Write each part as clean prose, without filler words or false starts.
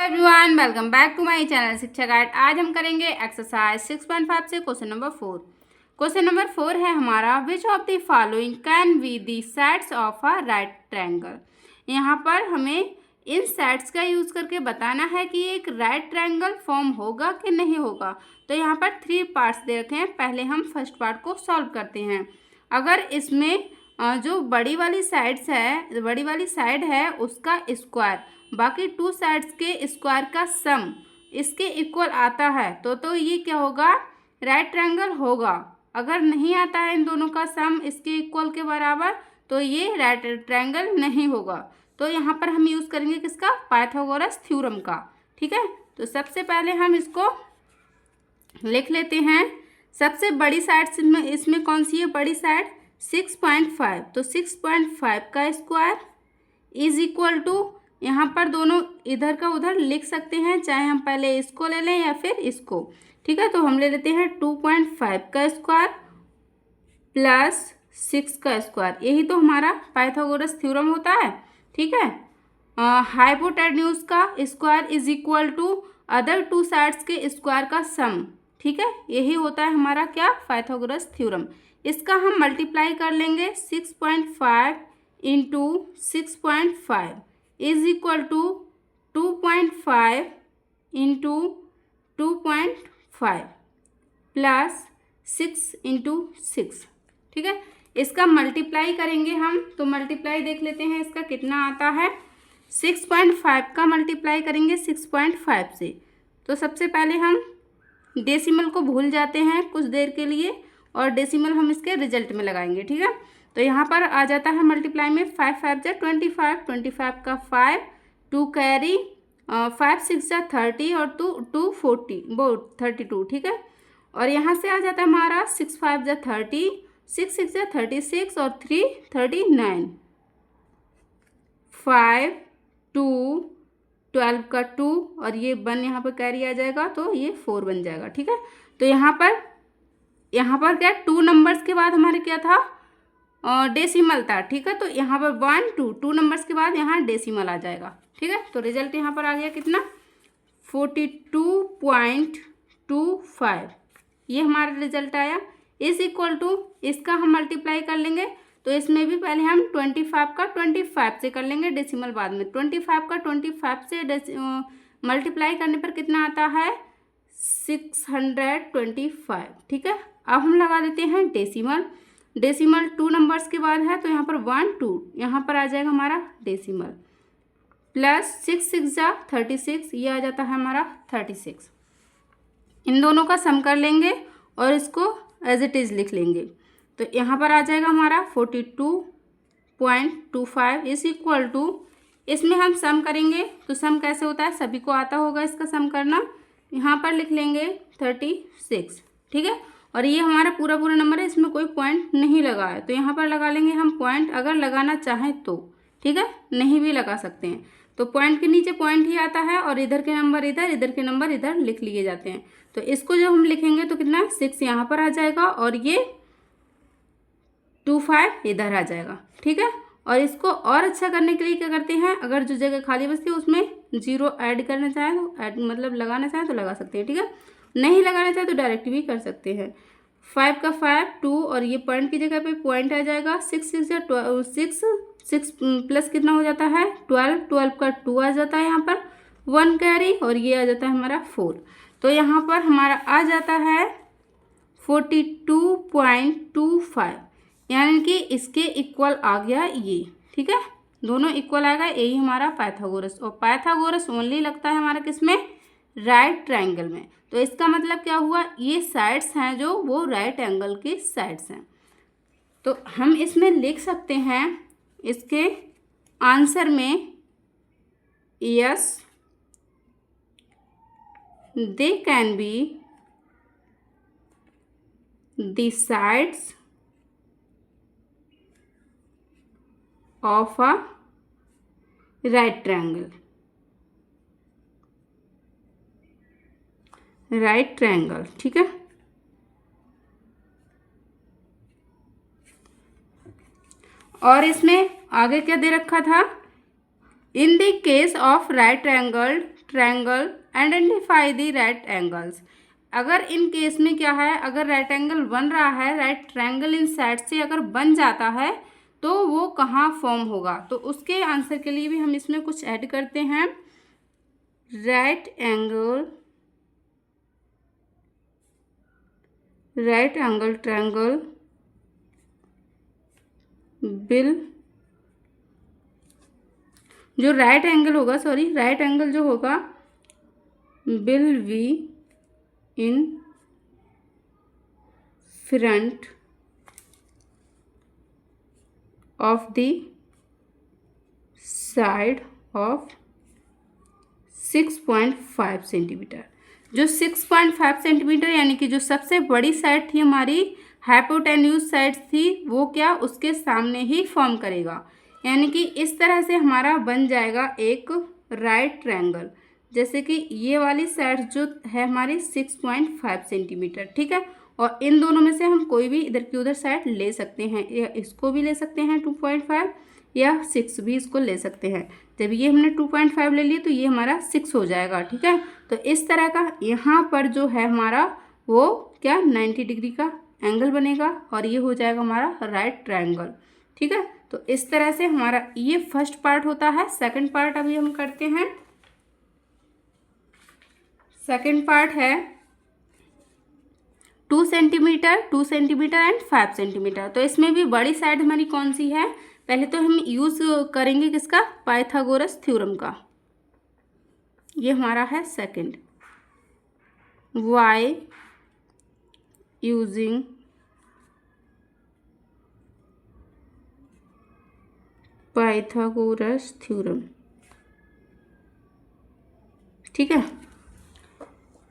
Everyone, welcome back to my channel Shiksha Guide. आज हम करेंगे एक्सरसाइज 6.5 से क्वेश्चन नंबर 4। क्वेश्चन नंबर 4 है हमारा, which of the following can be the sides of a right triangle. यहाँ पर हमें इन साइड्स का यूज़ करके बताना है कि एक राइट ट्रायंगल फॉर्म होगा कि नहीं होगा। तो यहाँ पर 3 पार्ट्स दे रखे हैं। पहले हम फर्स्ट पार्ट को सॉल्व करते हैं। अगर इसमें जो बड़ी वाली साइड है उसका स्क्वायर बाकी 2 साइड्स के स्क्वायर का सम इसके इक्वल आता है तो ये क्या होगा, राइट ट्रायंगल होगा। अगर नहीं आता है इन दोनों का सम इसके इक्वल के बराबर तो ये राइट ट्रायंगल नहीं होगा। तो यहाँ पर हम यूज़ करेंगे किसका, पाइथागोरस थ्योरम का। ठीक है, तो सबसे पहले हम इसको लिख लेते हैं। सबसे बड़ी साइड इसमें कौन सी है, बड़ी साइड 6.5। तो 6.5 का स्क्वायर इज इक्वल टू, यहाँ पर दोनों इधर का उधर लिख सकते हैं, चाहे हम पहले इसको ले लें या फिर इसको। ठीक है, तो हम ले लेते हैं 2.5 का स्क्वायर प्लस 6 का स्क्वायर। यही तो हमारा पाइथागोरस थ्योरम होता है। ठीक है, हाइपोटेन्यूज का square is equal to other 2 sides के स्क्वायर का सम। ठीक है, यही होता है हमारा क्या, पाइथागोरस थ्योरम। इसका हम मल्टीप्लाई कर लेंगे 6.5 into 6.5 is equal to 2.5 into 2.5 plus 6 into 6। ठीक है, इसका मल्टीप्लाई करेंगे हम, तो मल्टीप्लाई देख लेते हैं इसका कितना आता है। 6.5 का मल्टीप्लाई करेंगे 6.5 से, तो सबसे पहले हम डेसिमल को भूल जाते हैं कुछ देर के लिए और डेसिमल हम इसके रिजल्ट में लगाएंगे। ठीक है, तो यहाँ पर आ जाता है मल्टीप्लाई में 5 5 जा 25, 25 का 5, 2 कैरी, 5 6 जा 30 और 2 40 वो 32। ठीक है, और यहाँ से आ जाता है हमारा 6 5 जा 30, 6 6 जा 36 और 3 39, 5 2 12 का 2 और ये 1 यहाँ पर कैरी आ जाएगा तो ये 4 बन जाएगा। ठीक है, तो यहाँ पर क्या 2 नंबर्स के बाद हमारे क्या था, डेसिमल था। ठीक है, तो यहाँ पर 1 2 नंबर्स के बाद यहाँ डेसिमल आ जाएगा। ठीक है, तो रिजल्ट यहाँ पर आ गया कितना, 42.25। ये हमारा रिजल्ट आया। इज इक्वल टू, इसका हम मल्टीप्लाई कर लेंगे, तो इसमें भी पहले हम 25 का 25 से कर लेंगे, डेसिमल बाद में। 25 का 25 से मल्टीप्लाई करने पर कितना आता है, 625। ठीक है, अब हम लगा देते हैं डेसिमल। 2 नंबर्स के बाद है तो यहाँ पर 1 2 यहाँ पर आ जाएगा हमारा डेसिमल, प्लस 6 6 जा 36, ये आ जाता है हमारा 36। इन दोनों का सम कर लेंगे और इसको एज इट इज़ लिख लेंगे, तो यहाँ पर आ जाएगा हमारा 42.25 इज इक्वल टू, इसमें हम सम करेंगे तो सम कैसे होता है, सभी को आता होगा इसका सम करना। यहाँ पर लिख लेंगे 36। ठीक है, और ये हमारा पूरा नंबर है, इसमें कोई पॉइंट नहीं लगा है, तो यहाँ पर लगा लेंगे हम पॉइंट, अगर लगाना चाहें तो। ठीक है, नहीं भी लगा सकते हैं, तो पॉइंट के नीचे पॉइंट ही आता है और इधर के नंबर इधर के नंबर इधर लिख लिए जाते हैं। तो इसको जब हम लिखेंगे तो कितना 6 यहाँ पर आ जाएगा और ये 25 इधर आ जाएगा। ठीक है, और इसको और अच्छा करने के लिए क्या करते हैं, अगर जो जगह खाली बचती है उसमें 0 ऐड करना चाहें तो ऐड, मतलब लगाना चाहें तो लगा सकते हैं। ठीक है, नहीं लगाना चाहे तो डायरेक्ट भी कर सकते हैं। 5 का 5 2 और ये पॉइंट की जगह पे पॉइंट आ जाएगा। 6 6 या 6 प्लस कितना हो जाता है 12, 12 का 2 आ जाता है, यहाँ पर 1 कैरी और ये आ जाता है हमारा 4। तो यहाँ पर हमारा आ जाता है 42.25, यानी कि इसके इक्वल आ गया ये। ठीक है, दोनों इक्वल आएगा, यही हमारा पाइथागोरस, और पाइथागोरस ओनली लगता है हमारा किसमें, राइट ट्रायंगल में। तो इसका मतलब क्या हुआ, ये साइड्स हैं जो वो राइट एंगल की साइड्स हैं। तो हम इसमें लिख सकते हैं इसके आंसर में, yes they can be the sides of a right triangle. ठीक है, और इसमें आगे क्या दे रखा था, in the case of right triangle triangle identify the right angles. अगर इन केस में क्या है, अगर राइट एंगल बन रहा है, राइट ट्रायंगल इन साइड से अगर बन जाता है तो वो कहाँ फॉर्म होगा, तो उसके आंसर के लिए भी हम इसमें कुछ ऐड करते हैं। राइट एंगल ट्रायंगल बिल, जो राइट एंगल होगा, राइट एंगल जो होगा will be in front of the side of 6.5 centimetre. जो 6.5 सेंटीमीटर यानी कि जो सबसे बड़ी साइड थी हमारी, हाइपोटेन्यूज साइड थी, वो क्या उसके सामने ही फॉर्म करेगा। यानी कि इस तरह से हमारा बन जाएगा एक राइट ट्रायंगल। जैसे कि ये वाली साइड जो है हमारी 6.5 सेंटीमीटर, ठीक है। और इन दोनों में से हम कोई भी इधर की उधर साइड ले सकते हैं, या इसको भी ले सकते हैं 2.5, या 6 भी इसको ले सकते हैं। जब ये हमने 2.5 ले लिए तो ये हमारा 6 हो जाएगा, ठीक है। तो इस तरह का यहाँ पर जो है हमारा वो क्या 90 डिग्री का एंगल बनेगा और ये हो जाएगा हमारा राइट ट्रायंगल, ठीक है। तो इस तरह से हमारा ये फर्स्ट पार्ट होता है। सेकंड पार्ट अभी हम करते हैं। सेकंड पार्ट है 2 सेंटीमीटर एंड 5 सेंटीमीटर। तो इसमें भी बड़ी साइड हमारी कौन सी है, पहले तो हम यूज़ करेंगे किसका, पाइथागोरस थ्योरम का। ये हमारा है second, by using Pythagoras theorem, ठीक है।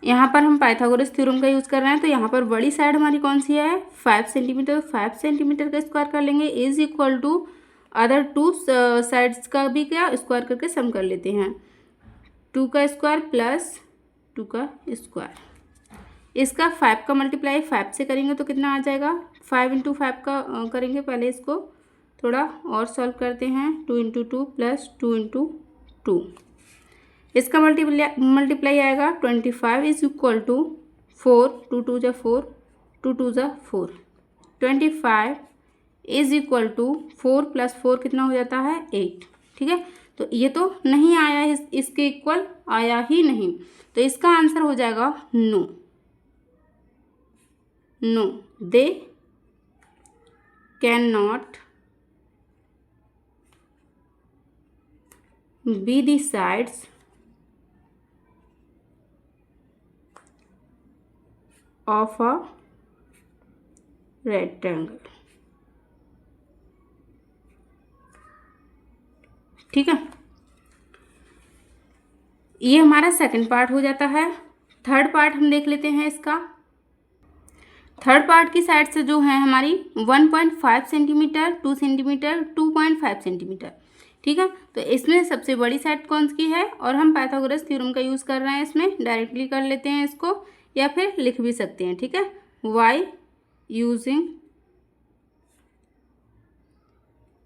यहाँ पर हम पाइथागोरस थ्योरम का यूज़ कर रहे हैं। तो यहाँ पर बड़ी साइड हमारी कौन सी है, 5 सेंटीमीटर। 5 सेंटीमीटर का स्क्वायर कर लेंगे is equal to other 2 sides का भी क्या स्क्वायर करके सम कर लेते हैं, 2 का स्क्वायर प्लस 2 का स्क्वायर। इसका 5 का मल्टीप्लाई 5 से करेंगे तो कितना आ जाएगा, 5 इंटू 5 का करेंगे। पहले इसको थोड़ा और सॉल्व करते हैं, 2 इंटू 2 प्लस 2 इंटू 2। इसका मल्टीप्लाई आएगा 25 इज इक्वल टू 4, 2 2 जा 4, 2 2 जा 4। 25 इज इक्वल टू 4 प्लस 4 कितना हो जाता है 8, ठीक है। तो ये तो नहीं आया, इसके इक्वल आया ही नहीं, तो इसका आंसर हो जाएगा no. They can not be the sides of a rectangle, ठीक है। ये हमारा सेकंड पार्ट हो जाता है। थर्ड पार्ट हम देख लेते हैं इसका। थर्ड पार्ट की साइड से जो है हमारी 1.5 सेंटीमीटर, 2 सेंटीमीटर, 2.5 सेंटीमीटर, ठीक है। तो इसमें सबसे बड़ी साइड कौन सी है, और हम पाइथागोरस थ्योरम का यूज़ कर रहे हैं इसमें। डायरेक्टली कर लेते हैं इसको, या फिर लिख भी सकते हैं, ठीक है। By using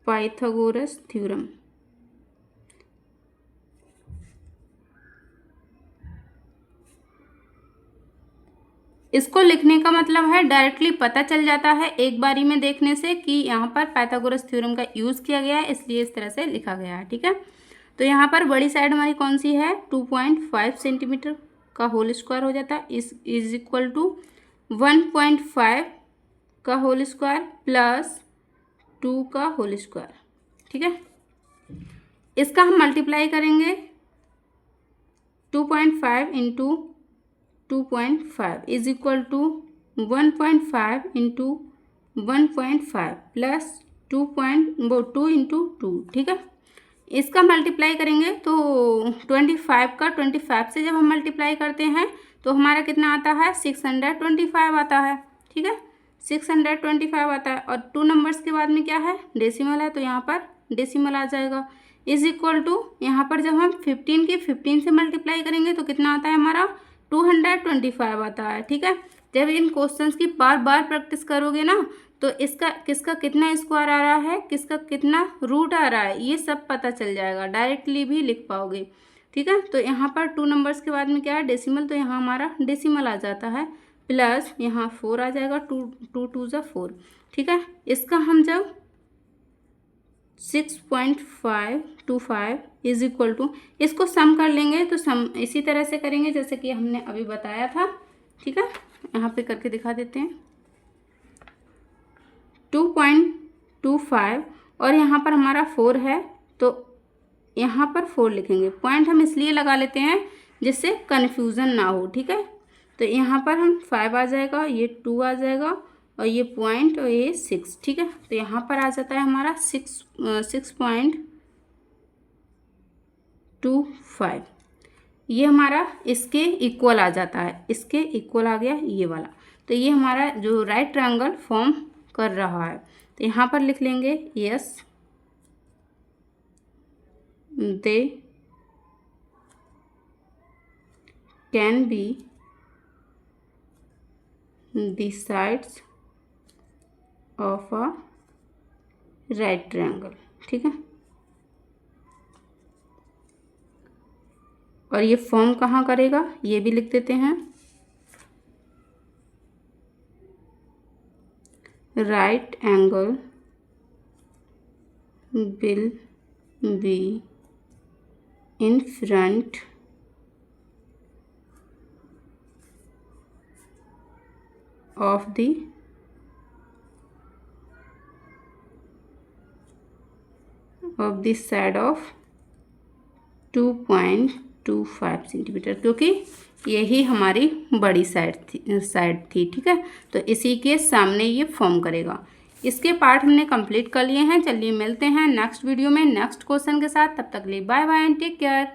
Pythagoras theorem. इसको लिखने का मतलब है डायरेक्टली पता चल जाता है एक बारी में देखने से कि यहाँ पर पाइथागोरस थ्योरम का यूज़ किया गया है, इसलिए इस तरह से लिखा गया है, ठीक है। तो यहाँ पर बड़ी साइड हमारी कौन सी है, 2.5 सेंटीमीटर का होल स्क्वायर हो जाता है, इज इक्वल टू 1.5 का होल स्क्वायर प्लस 2 का होल स्क्वायर, ठीक है। इसका हम मल्टीप्लाई करेंगे 2.5 into 2.5 is equal to 1.5 into 1.5 plus 2 into 2, ठीक है। इसका मल्टीप्लाई करेंगे तो 25 का 25 से जब हम मल्टीप्लाई करते हैं तो हमारा कितना आता है, 625 आता है, ठीक है। 625 आता है, और 2 नंबर्स के बाद में क्या है, डेसिमल है, तो यहाँ पर डेसिमल आ जाएगा। इज इक्वल टू यहाँ पर जब हम 15 की 15 से मल्टीप्लाई करेंगे तो कितना आता है हमारा, 225 आता है, ठीक है। जब इन क्वेश्चंस की बार बार प्रैक्टिस करोगे ना तो इसका किसका कितना स्क्वायर आ रहा है, किसका कितना रूट आ रहा है, ये सब पता चल जाएगा, डायरेक्टली भी लिख पाओगे। ठीक है। तो यहाँ पर 2 नंबर्स के बाद में क्या है, डेसिमल, तो यहाँ हमारा डेसिमल आ जाता है, प्लस यहाँ 4 आ जाएगा, 2 2 ज़ा 4, ठीक है। इसका हम जब 6.525 इज इक्वल टू, इसको सम कर लेंगे तो सम इसी तरह से करेंगे जैसे कि हमने अभी बताया था, ठीक है। यहाँ पे करके दिखा देते हैं। 2.25 और यहाँ पर हमारा 4 है, तो यहाँ पर 4 लिखेंगे। पॉइंट हम इसलिए लगा लेते हैं जिससे कन्फ्यूज़न ना हो, ठीक है। तो यहाँ पर हम 5 आ जाएगा, ये 2 आ जाएगा और ये पॉइंट और ये 6, ठीक है। तो यहाँ पर आ जाता है हमारा 6.25, ये हमारा इसके इक्वल आ जाता है, इसके इक्वल आ गया ये वाला। तो ये हमारा जो राइट ट्रायंगल फॉर्म कर रहा है। तो यहाँ पर लिख लेंगे yes they can be the sides of a right triangle, ठीक है। और ये फॉर्म कहाँ करेगा ये भी लिख देते हैं, right angle will be in front of the side of 2.25 centimetre, क्योंकि यही हमारी बड़ी साइड थी, ठीक है। तो इसी के सामने ये फॉर्म करेगा। इसके पार्ट हमने कंप्लीट कर लिए हैं। चलिए मिलते हैं नेक्स्ट वीडियो में नेक्स्ट क्वेश्चन के साथ। तब तक के लिए bye bye and take care.